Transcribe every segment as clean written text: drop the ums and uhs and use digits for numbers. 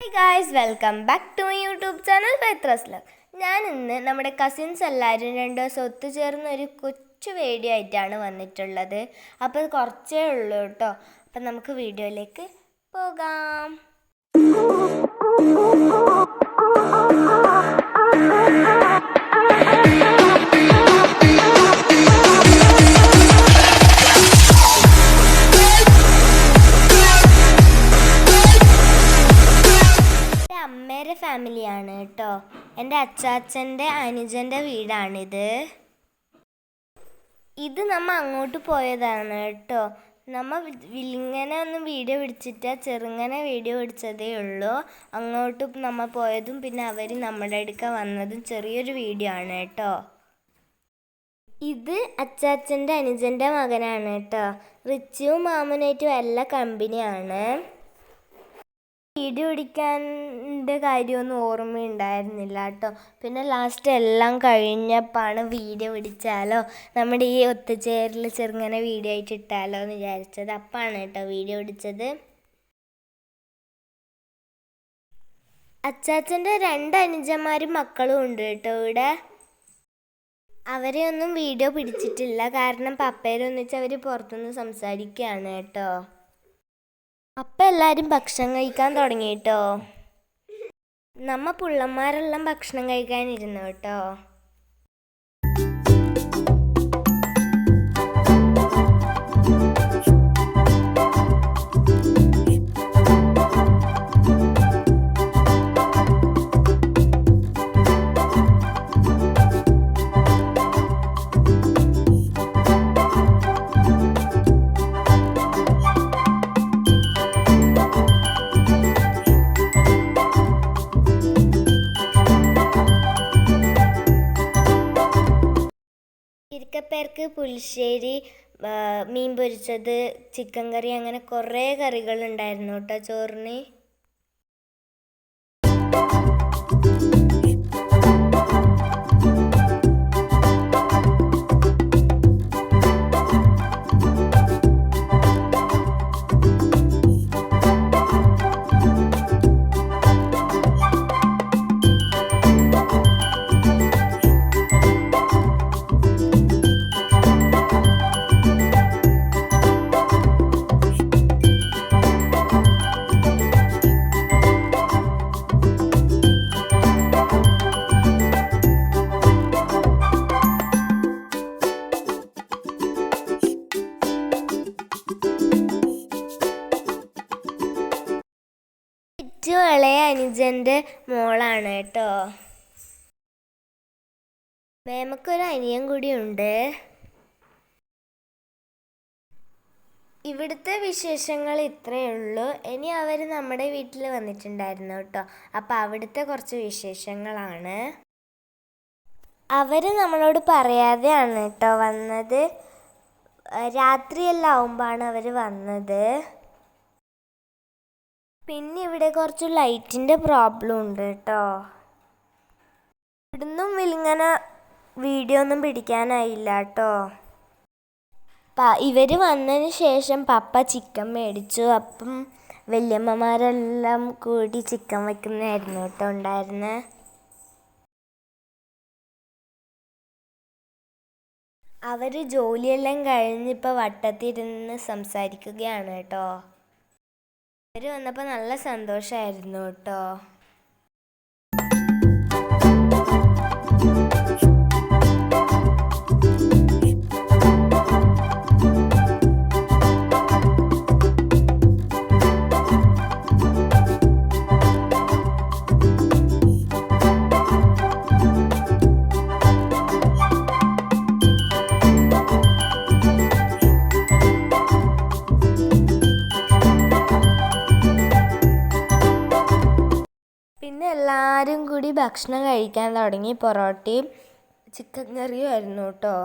Hey guys, welcome back to my YouTube channel Petra's Love. ഞാൻ ഇന്ന് നമ്മുടെ cousins എല്ലാവരും രണ്ടു ദിവസം ഒത്തുചേർന്ന ഒരു കൊച്ചു വീഡിയോ ആയിട്ടാണ് വന്നിട്ടുള്ളത്. അപ്പോൾ കുറച്ചേ ഉള്ളൂ കേട്ടോ. അപ്പം നമുക്ക് വീഡിയോയിലേക്ക് പോകാം. അമ്മേരെ ഫാമിലിയാണ് കേട്ടോ. എൻ്റെ അച്ചാച്ചൻ്റെ അനുജൻ്റെ വീടാണിത്. ഇത് നമ്മൾ അങ്ങോട്ട് പോയതാണ് കേട്ടോ. നമ്മൾ ഇങ്ങനെ ഒന്ന് വീഡിയോ പിടിച്ചിട്ട് ചെറുങ്ങനെ വീഡിയോ പിടിച്ചതേ ഉള്ളൂ. അങ്ങോട്ട് നമ്മൾ പോയതും പിന്നെ അവർ നമ്മുടെ അടുക്ക വന്നതും ചെറിയൊരു വീഡിയോ ആണ് കേട്ടോ. ഇത് അച്ചാച്ചൻ്റെ അനുജൻ്റെ മകനാണ് കേട്ടോ. റിച്ചുവും മാമനായിട്ടും എല്ലാ കമ്പനിയാണ്. വീഡിയോ പിടിക്കാൻ്റെ കാര്യമൊന്നും ഓർമ്മയുണ്ടായിരുന്നില്ല കേട്ടോ. പിന്നെ ലാസ്റ്റ് എല്ലാം കഴിഞ്ഞപ്പോഴാണ് വീഡിയോ പിടിച്ചാലോ, നമ്മുടെ ഈ ഒത്തുചേരൽ ചെറുങ്ങനെ വീഡിയോ ആയിട്ട് ഇട്ടാലോ എന്ന് വിചാരിച്ചത്. അപ്പാണ് കേട്ടോ വീഡിയോ പിടിച്ചത്. അച്ചാച്ചൻ്റെ 2 അനുജന്മാരും മക്കളും ഉണ്ട് കേട്ടോ ഇവിടെ. അവരെ ഒന്നും വീഡിയോ പിടിച്ചിട്ടില്ല, കാരണം പപ്പേരൊന്നിച്ച് അവർ പുറത്തുനിന്ന് സംസാരിക്കുകയാണ് കേട്ടോ. അപ്പം എല്ലാവരും ഭക്ഷണം കഴിക്കാൻ തുടങ്ങി കേട്ടോ. നമ്മ പിള്ളമാരെല്ലാം ഭക്ഷണം കഴിക്കാനിരുന്നു കേട്ടോ. പേർക്ക് പുളിശ്ശേരി, മീൻ പൊരിച്ചത്, ചിക്കൻ കറി, അങ്ങനെ കുറേ കറികളുണ്ടായിരുന്നു കേട്ടോ ചോറിന്. ഇളയ അനുജൻ്റെ മോളാണ് കേട്ടോ. മേമക്കൊരു അനിയൻ കൂടിയുണ്ട്. ഇവിടുത്തെ വിശേഷങ്ങൾ ഇത്രയേ ഉള്ളൂ. ഇനി അവർ നമ്മുടെ വീട്ടിൽ വന്നിട്ടുണ്ടായിരുന്നു കേട്ടോ. അപ്പം അവിടുത്തെ കുറച്ച് വിശേഷങ്ങളാണ്. അവർ നമ്മളോട് പറയാതെയാണ് കേട്ടോ വന്നത്. രാത്രിയെല്ലാം ആവുമ്പോഴാണ് അവർ വന്നത്. പിന്നെ ഇവിടെ കുറച്ച് ലൈറ്റിൻ്റെ പ്രോബ്ലം ഉണ്ട് കേട്ടോ. ഇവിടുന്നും ഇങ്ങനെ വീഡിയോ ഒന്നും പിടിക്കാനായില്ല കേട്ടോ. ഇവർ വന്നതിന് ശേഷം പപ്പ ചിക്കൻ മേടിച്ചു. അപ്പം വല്യമ്മമാരെല്ലാം കൂടി ചിക്കൻ വയ്ക്കുന്നതായിരുന്നു കേട്ടോ ഉണ്ടായിരുന്നത്. അവർ ജോലിയെല്ലാം കഴിഞ്ഞിപ്പോൾ വട്ടത്തിരുന്ന് സംസാരിക്കുകയാണ് കേട്ടോ. അവർ വന്നപ്പോൾ നല്ല സന്തോഷമായിരുന്നു കേട്ടോ. എല്ലാവരും കൂടി ഭക്ഷണം കഴിക്കാൻ തുടങ്ങി. പൊറോട്ടയും ചിക്കൻ കറിയും ആയിരുന്നു കേട്ടോ.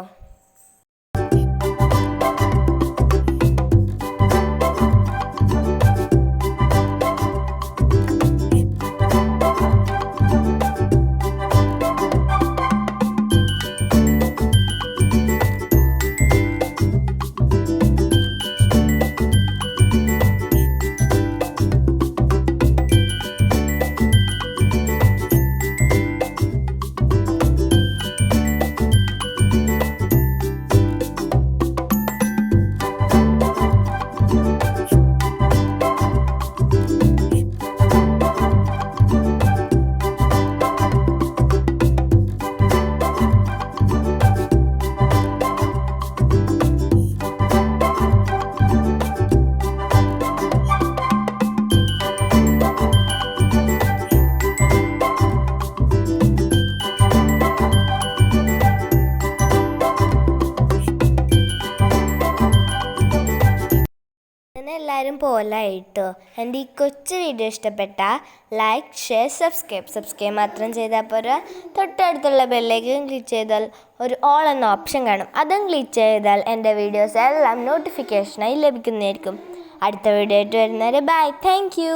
വൈകുന്നേരം പോലായിട്ടോ. എൻ്റെ ഈ കൊച്ചു വീഡിയോ ഇഷ്ടപ്പെട്ടാൽ ലൈക്ക്, ഷെയർ, സബ്സ്ക്രൈബ് മാത്രം ചെയ്താൽ പോരാ. തൊട്ടടുത്തുള്ള ബെല്ലേക്കും ക്ലിക്ക് ചെയ്താൽ ഒരു ഓൾ എന്ന ഓപ്ഷൻ കാണും. അതും ക്ലിക്ക് ചെയ്താൽ എൻ്റെ വീഡിയോസ് എല്ലാം നോട്ടിഫിക്കേഷനായി ലഭിക്കുന്നതായിരിക്കും. അടുത്ത വീഡിയോ ആയിട്ട് വരുന്നവരെ ബൈ. Thank you.